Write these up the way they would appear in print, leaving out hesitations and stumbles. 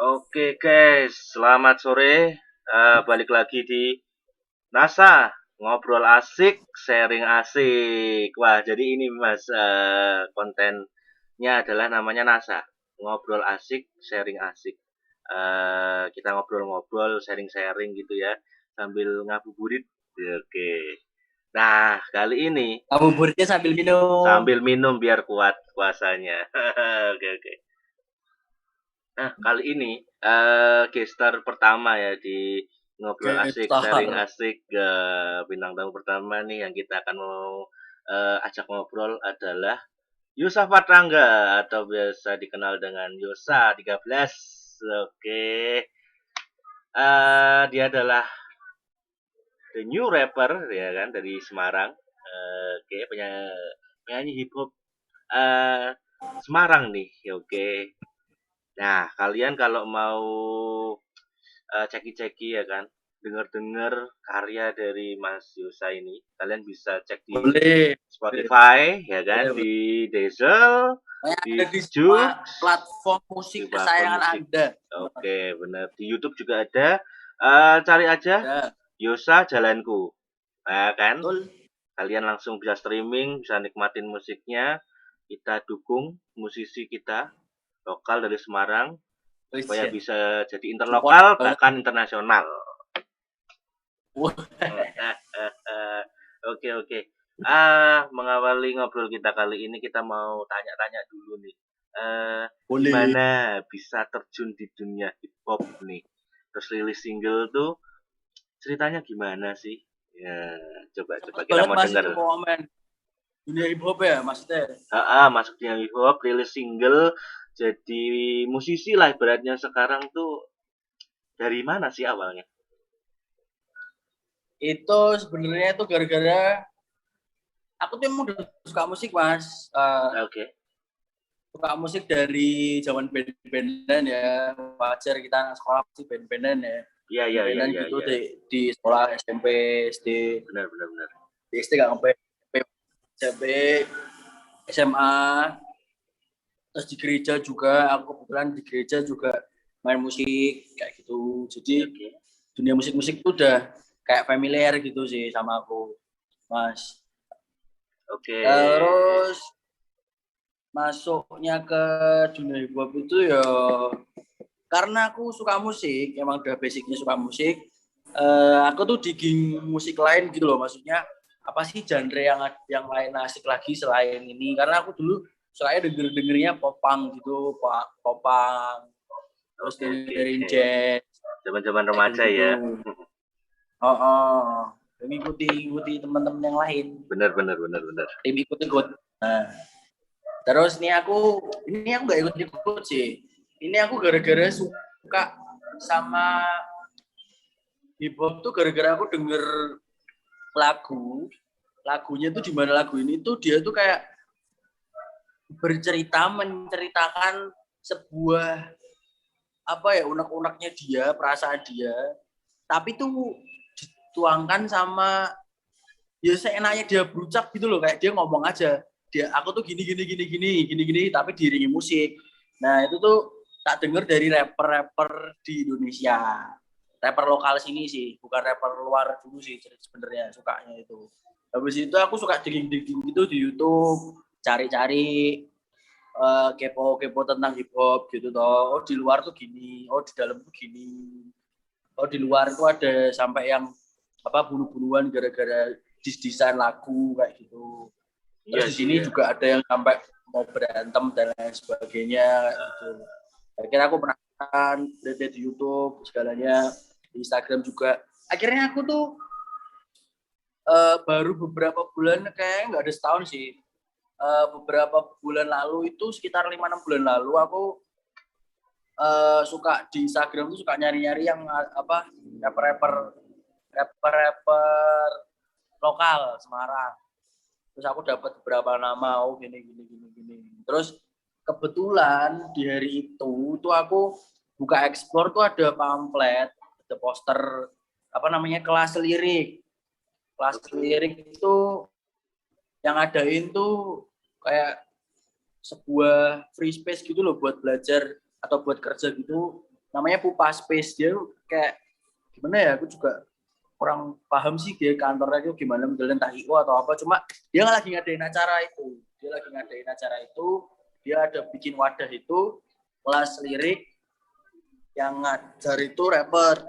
Oke guys, selamat sore. Balik lagi di NASA, ngobrol asik, sharing asik. Wah, jadi ini Mas, kontennya adalah namanya NASA, ngobrol asik, sharing asik. Kita ngobrol-ngobrol, sharing-sharing gitu ya, sambil ngabuburit. Oke. Nah, kali ini Ngabuburitnya sambil minum. sambil minum biar kuat puasanya. Oke, oke. Nah, kali ini gestar pertama ya di ngobrol asik, sharing Gestar. asik. Bintang tamu pertama nih yang kita akan mau ajak ngobrol adalah Yosa Fatrangga atau biasa dikenal dengan Yosa 13. Oke. Dia adalah the new rapper ya kan dari Semarang. Oke, penyanyi hip hop eh Semarang nih. Oke. Nah, kalian kalau mau ceki-ceki ya kan, dengar-dengar karya dari Mas Yosa ini, kalian bisa cek di Boleh. Spotify ya kan, Boleh, boleh. di Diesel, Pokoknya di ada di semua Joox, platform di musik platform kesayangan musik. Anda. Oke, benar. Di YouTube juga ada. Cari aja Ya, Yosa Jalanku. Nah, kan? betul. Kalian langsung bisa streaming, bisa nikmatin musiknya. Kita dukung musisi kita lokal dari Semarang Wis supaya ya. bisa jadi Support interlokal banget. bahkan internasional. Wah, Oke, oke. Mengawali ngobrol kita kali ini kita mau tanya-tanya dulu nih. boleh. Gimana bisa terjun di dunia hip hop nih? Terus rilis single tuh ceritanya gimana sih? Ya, coba Cepet kita banget mau Mas dengar. itu komen. Dunia hip hop ya, Mas Teh. Masuk dunia hip hop, rilis single, jadi musisi lah ibaratnya sekarang tuh dari mana sih awalnya? Itu sebenarnya itu gara-gara aku tuh emang udah suka musik, Mas. Oke. Suka musik dari zaman band-bandan ya. Wajar kita anak sekolah pasti band-bandan ya. Iya, iya, iya, Band-bandan iya, gitu iya. di sekolah SMP, SD. Benar, benar, benar. Di SD gak sampai SMP, SMA, terus di gereja juga. Aku kebetulan di gereja juga main musik kayak gitu. Jadi Oke. dunia musik-musik itu udah kayak familiar gitu sih sama aku, Mas. Oke. Terus masuknya ke dunia hip hop itu ya karena aku suka musik, emang udah basicnya suka musik. Aku tuh digging musik lain gitu loh, maksudnya apa sih genre yang lain asik lagi selain ini? Karena aku dulu sukanya dengernya popang gitu, popang, terus Oke, oke, dengerin oke. jazz Zaman-zaman kayak remaja gitu. ya. Oh, oh. Ngikuti teman-teman yang lain, Benar, benar, benar, benar. tim ikut-ikut. Nah, terus ini aku nggak ikut-ikut sih. Ini aku gara-gara suka sama hip hop tuh gara-gara aku denger lagunya tuh di mana lagu ini tuh dia tuh kayak menceritakan sebuah apa ya unek-uneknya dia, perasaan dia, tapi tuh dituangkan sama ya seenaknya dia berucap gitu loh, kayak dia ngomong aja, dia aku tuh gini tapi diiringi musik. Nah itu tuh tak denger dari rapper-rapper di Indonesia, rapper lokal sini sih, bukan rapper luar dulu sih sebenarnya sukanya itu. Habis itu aku suka digging gitu di YouTube, cari-cari kepo-kepo tentang hip hop gitu toh. Oh di luar tuh gini, oh di dalam tuh gini. Oh di luar tuh ada sampai yang apa bunuh-bunuhan gara-gara desain lagu kayak gitu. Terus Iya di sih sini ya. juga ada yang sampai mau berantem dan lain sebagainya kayak gitu. Akhirnya aku penasaran lihat di YouTube segalanya, di Instagram juga. Akhirnya aku tuh baru beberapa bulan, kayak nggak ada setahun sih. Beberapa bulan lalu itu sekitar 5-6 bulan lalu aku suka di Instagram tuh suka nyari-nyari yang apa rapper-rapper lokal Semarang. Terus aku dapat beberapa nama, oh gini. Terus kebetulan di hari itu tuh aku buka explore tuh ada pamflet, ada poster apa namanya kelas lirik. Kelas Oke. lirik itu yang adain tuh kayak sebuah free space gitu loh buat belajar atau buat kerja gitu. namanya Pupa Space. Dia kayak gimana ya, aku juga kurang paham sih dia kantornya itu gimana, modelnya entah IO atau apa. Cuma dia lagi ngadain acara itu. Dia ada bikin wadah itu, kelas lirik, yang ngajar itu rapper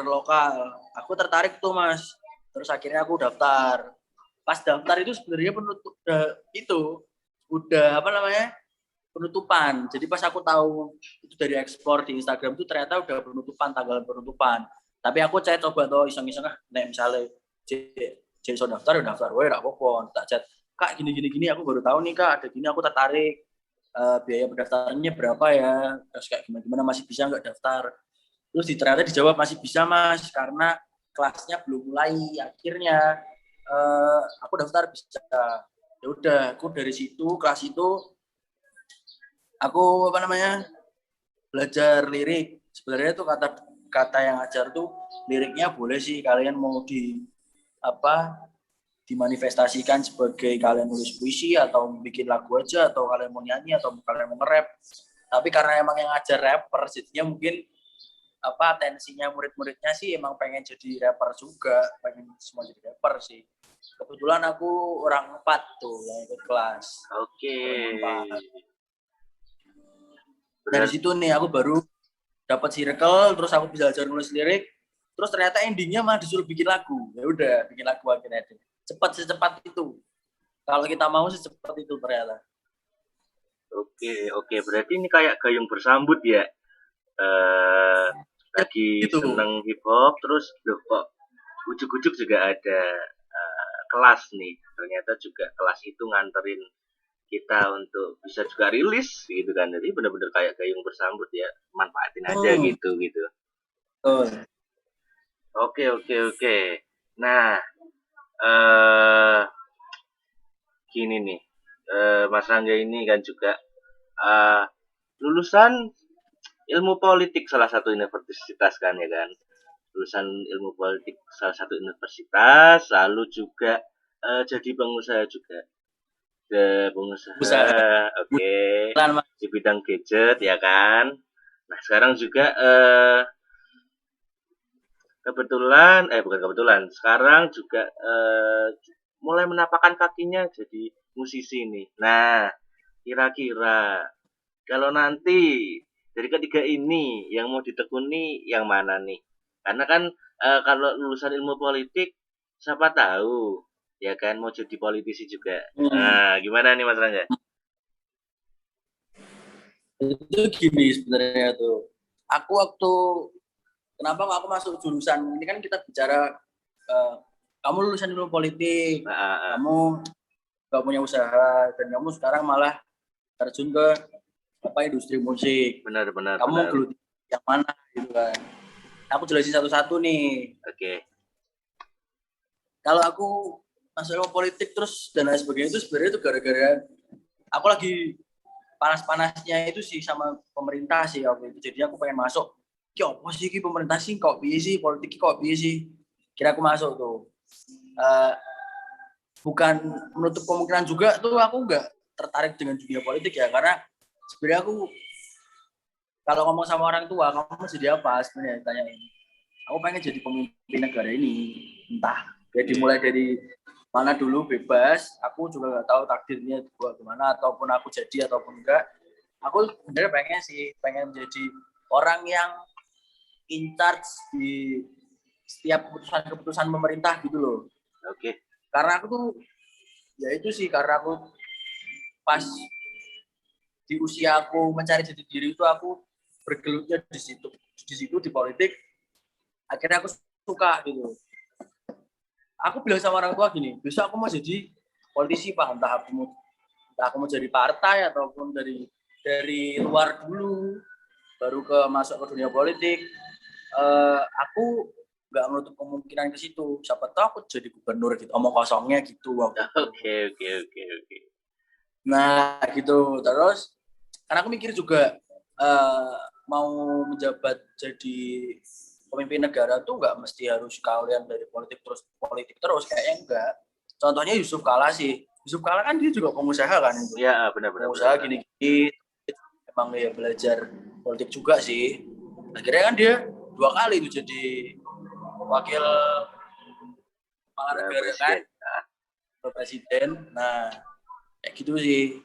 lokal. Aku tertarik tuh Mas. Terus akhirnya aku daftar. Pas daftar itu sebenarnya udah apa namanya, penutupan. Jadi pas aku tahu itu dari explore di Instagram itu ternyata udah penutupan, tanggal penutupan. Tapi aku coba tuh iseng-iseng nek misalnya so daftar wae enggak apa-apa. Tak chat, "Kak gini aku baru tahu nih Kak, ada gini aku tertarik. Biaya pendaftarannya berapa ya?" Terus kayak gimana masih bisa nggak daftar? Terus ternyata dijawab masih bisa Mas, karena kelasnya belum mulai. Akhirnya aku daftar bisa. Ya udah, aku dari situ kelas itu aku apa namanya, belajar lirik. Sebenarnya tuh kata yang ajar tuh liriknya boleh sih kalian mau dimanifestasikan sebagai kalian nulis puisi atau bikin lagu aja, atau kalian mau nyanyi atau kalian mau nge-rap. Tapi karena emang yang ngajar rapper, jadinya mungkin atensinya murid-muridnya sih emang pengen jadi rapper juga, pengen semua jadi rapper sih. Kebetulan aku orang 4 tuh yang ikut kelas. Oke. Dari situ nih aku baru dapat circle, terus aku bisa belajar nulis lirik, terus ternyata endingnya malah disuruh bikin lagu. Ya udah, bikin lagu akhirnya. Secepat itu. Kalau kita mau secepat itu ternyata. Oke. Berarti ini kayak gayung bersambut ya. Lagi gitu. Seneng hip hop, terus loh kok ujuk-ujuk juga ada kelas nih. Ternyata juga kelas itu nganterin kita untuk bisa juga rilis gitu kan. Jadi benar-benar kayak gayung bersambut ya. Manfaatin aja gitu. Oke. Nah, gini nih. Mas Rangga ini kan juga lulusan ilmu politik salah satu universitas kan ya kan. Lulusan ilmu politik salah satu universitas, lalu juga jadi pengusaha juga. Pengusaha, oke. Di bidang gadget ya kan. Nah sekarang juga bukan kebetulan, sekarang juga mulai menapakkan kakinya jadi musisi nih. Nah kira-kira kalau nanti dari ketiga ini yang mau ditekuni yang mana nih? Karena kan kalau lulusan ilmu politik siapa tahu ya kan mau jadi politisi juga. Nah, gimana nih Mas Rangga? Itu gini sebenarnya tuh. Kenapa aku masuk jurusan ini, kan kita bicara kamu lulusan ilmu politik, kamu gak punya usaha, dan kamu sekarang malah terjun ke industri musik. Benar. Kamu geluti yang mana gitu kan? Aku jelasin satu-satu nih. Oke. Kalau aku masuk ilmu politik terus dan lain sebagainya itu sebenarnya itu gara-gara aku lagi panas-panasnya itu sih sama pemerintah sih waktu itu. Jadi aku pengen masuk. Apa sih pemerintah sih kok piye sih, politik kok piye sih? Kira aku masuk tuh. Bukan menutup kemungkinan juga tuh aku nggak tertarik dengan dunia politik ya, karena sebenarnya aku kalau ngomong sama orang tua, kamu jadi apa sebenarnya ditanyain. Aku pengen jadi pemimpin negara ini, entah jadi mulai dari mana dulu bebas. Aku juga nggak tahu takdirnya gimana, ataupun aku jadi ataupun enggak. Aku sebenarnya pengen jadi orang yang in charge di setiap keputusan pemerintah gitu loh. Oke. Karena aku tuh ya itu sih, karena aku pas di usia aku mencari jati diri itu aku bergelutnya di situ di politik. Akhirnya aku suka gitu. Aku bilang sama orang tua gini, besok aku mau jadi politisi Pak, entah aku mau jadi partai ataupun dari luar dulu baru masuk ke dunia politik. Aku nggak menutup kemungkinan ke situ. Siapa tahu aku jadi gubernur gitu, omong kosongnya gitu. Oke. Nah gitu. Terus karena aku mikir juga mau menjabat jadi pemimpin negara tuh nggak mesti harus kalian dari politik terus kayaknya enggak. Contohnya Yusuf Kala sih. Yusuf Kala kan dia juga pengusaha kan itu. Iya benar. Pengusaha gini-gini. Emang dia belajar politik juga sih. Akhirnya kan dia 2 kali tuh jadi wakil kepala negara kan, Presiden. presiden. Nah, kayak gitu sih.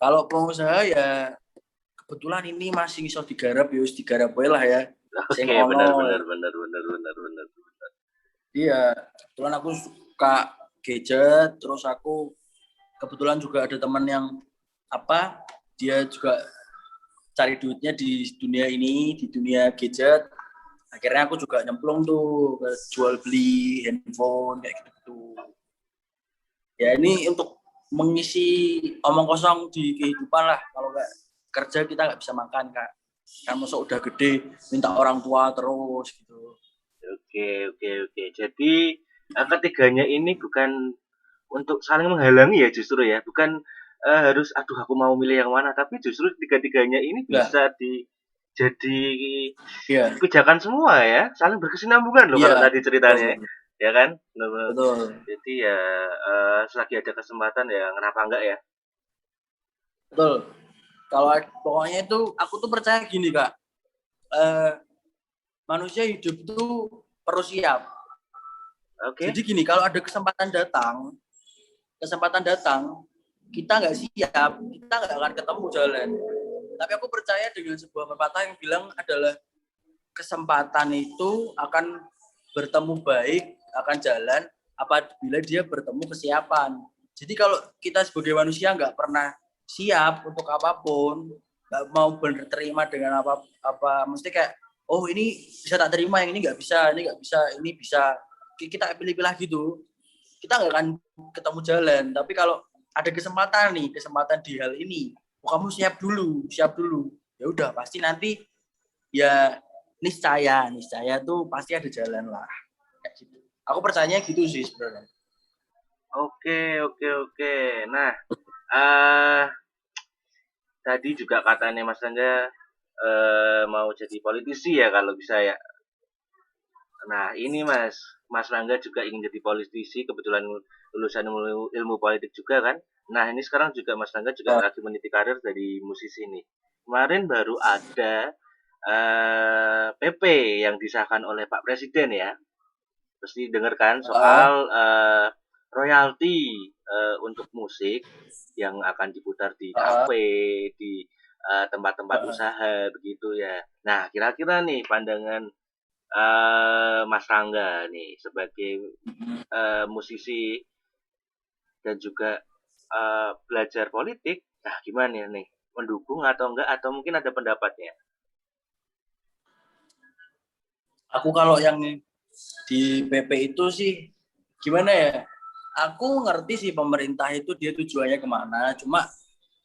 Kalau pengusaha ya kebetulan ini masih bisa digarap ya, digarap wae lah ya. Sing Oke, benar ono. benar benar benar benar benar. Iya, kebetulan aku suka gadget, terus aku kebetulan juga ada teman yang apa, dia juga cari duitnya di dunia ini, di dunia gadget. Akhirnya aku juga nyemplung tuh ke jual beli handphone kayak gitu. Ya ini untuk mengisi omong kosong di kehidupan lah. Kalau nggak kerja kita nggak bisa makan kak. Kan masa udah gede minta orang tua terus gitu. Oke. Jadi ketiganya ini bukan untuk saling menghalangi ya justru ya, bukan harus aduh aku mau milih yang mana, tapi justru tiga-tiganya ini Enggak, bisa jadi iya, pijakan semua ya, saling berkesinambungan loh kalau iya, tadi betul, ceritanya, ya kan? Bener-bener. betul, Jadi ya selagi ada kesempatan ya kenapa enggak ya? betul. Kalau pokoknya itu aku tuh percaya gini kak, eh, manusia hidup itu perlu siap. Jadi Oke, gini, kalau ada kesempatan datang, kita nggak siap, kita nggak akan ketemu jalan. Tapi aku percaya dengan sebuah pepatah yang bilang adalah kesempatan itu akan bertemu baik, akan jalan apabila dia bertemu kesiapan. Jadi kalau kita sebagai manusia nggak pernah siap untuk apapun, nggak mau berterima dengan apa, mesti kayak oh ini bisa tak terima, yang ini nggak bisa, ini bisa, kita pilih-pilih gitu, kita nggak akan ketemu jalan. Tapi kalau ada kesempatan di hal ini, oh, kamu siap dulu, ya udah pasti nanti ya niscaya tuh pasti ada jalan lah kayak gitu. Aku percaya gitu sih sebenarnya. oke. Nah, eh tadi juga katanya Mas Angga mau jadi politisi ya kalau bisa ya. Nah, ini Mas Rangga juga ingin jadi politisi, kebetulan lulusan ilmu politik juga kan. Nah, ini sekarang juga Mas Rangga juga Oh, lagi meniti karir dari musisi nih. Kemarin baru ada PP yang disahkan oleh Pak Presiden ya. Pasti dengarkan soal royalti untuk musik yang akan diputar di kafe, di tempat-tempat usaha begitu ya. Nah, kira-kira nih pandangan Mas Rangga nih sebagai musisi dan juga belajar politik, nah gimana ya nih? Mendukung atau enggak atau mungkin ada pendapatnya? aku kalau yang di PP itu sih gimana ya? Aku ngerti sih pemerintah itu dia tujuannya kemana. Cuma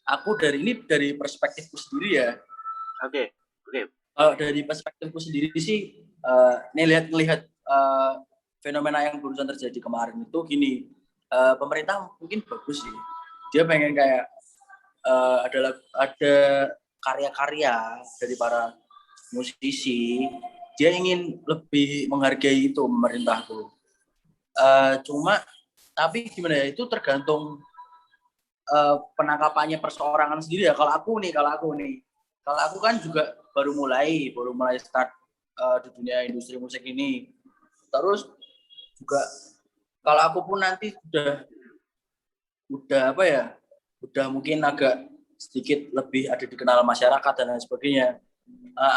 aku dari perspektifku sendiri ya. Oke, oke. Kalau dari perspektifku sendiri sih, nih lihat fenomena yang barusan terjadi kemarin itu gini, pemerintah mungkin bagus sih. Dia pengen kayak ada karya-karya dari para musisi. Dia ingin lebih menghargai itu pemerintah tuh. Cuma tapi gimana ya, itu tergantung penangkapannya perseorangan sendiri ya. Kalau aku kan juga baru mulai start di dunia industri musik ini. Terus juga kalau aku pun nanti udah apa ya, udah mungkin agak sedikit lebih ada dikenal masyarakat dan lain sebagainya.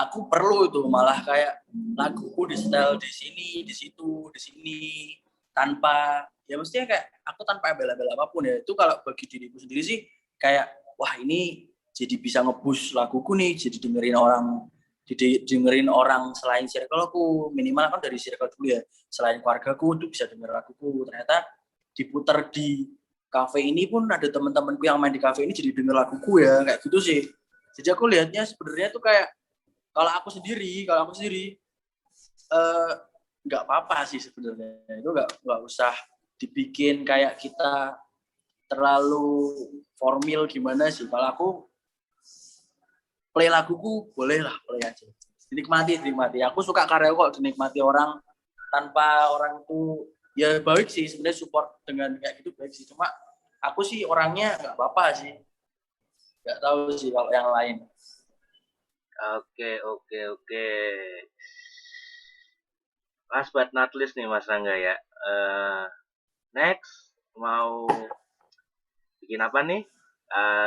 Aku perlu itu malah kayak laguku di style di sini, di situ, di sini, tanpa ya mestinya kayak aku tanpa bela-bela apapun ya. Itu kalau bagi diriku sendiri sih kayak wah ini jadi bisa ngebus laguku nih, jadi dengerin orang selain circle aku, minimal kan dari circle dulu ya, selain keluargaku tuh bisa denger laguku. Ternyata diputar di kafe ini pun ada teman-temanku yang main di kafe ini jadi denger laguku ya, kayak gitu sih. Jadi aku lihatnya sebenarnya tuh kayak kalau aku sendiri eh, nggak apa-apa sih sebenarnya. Itu nggak usah dibikin kayak kita terlalu formal gimana sih. Kalau aku play laguku boleh lah, play aja, dinikmati. Aku suka karya kok dinikmati orang tanpa orang itu ya baik sih sebenarnya, support dengan kayak gitu baik sih. Cuma aku sih orangnya nggak apa-apa sih, nggak tahu sih kalau yang lain. Oke, oke, oke. Last but not least nih Mas Rangga ya. Next mau bikin apa nih?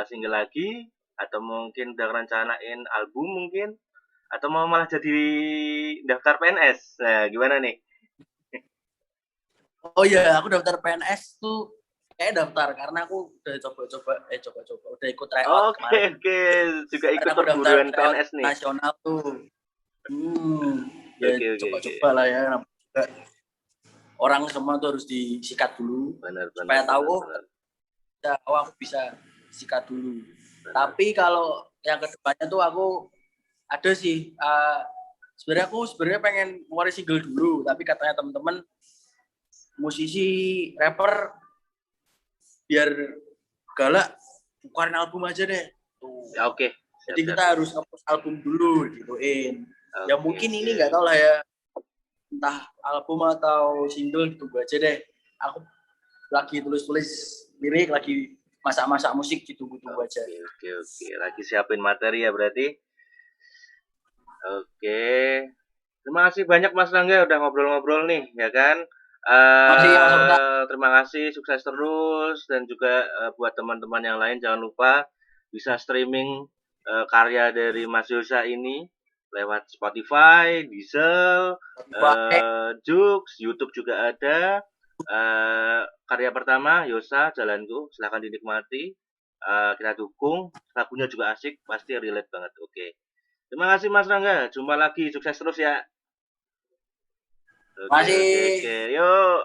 Single lagi atau mungkin udah rencanain album mungkin atau mau malah jadi daftar PNS? Nah, gimana nih? Oh iya, aku daftar PNS tuh kayak daftar karena aku udah coba-coba udah ikut tryout Oke, kemarin. oke, juga Karena ikut aku daftar perguruan tryout PNS nih. nasional tuh. Ya Oke, oke, oke. coba-coba lah ya. Juga orang semua tuh harus disikat dulu Benar, benar, supaya tahu benar, oh, benar. aku bisa sikat dulu. Benar. Tapi kalau yang kedepannya tuh aku ada sih sebenarnya aku sebenarnya pengen ngeluarin single dulu, tapi katanya teman-teman musisi rapper biar galak bukan album aja deh tuh. Ya, oke. Siap, Jadi siap, kita siap. harus ngapus album dulu gituin. Ya Oke, mungkin oke. ini nggak tahu lah ya, entah album atau single gitu aja deh. Aku lagi tulis-tulis lirik, lagi masak-masak musik gitu tunggu aja. Oke, oke, oke. Lagi siapin materi ya berarti? Oke. Terima kasih banyak Mas Rangga udah ngobrol-ngobrol nih, ya kan? Masih Mas Okta. Terima kasih, sukses terus dan juga buat teman-teman yang lain jangan lupa bisa streaming karya dari Mas Yosa ini lewat Spotify, Diesel, Joox, YouTube juga ada. Karya pertama Yosa Jalanku, silahkan dinikmati. Kita dukung, lagunya juga asik, pasti relate banget. Oke. Terima kasih Mas Rangga. Jumpa lagi. Sukses terus ya. Oke, oke, oke. Masih Yuk.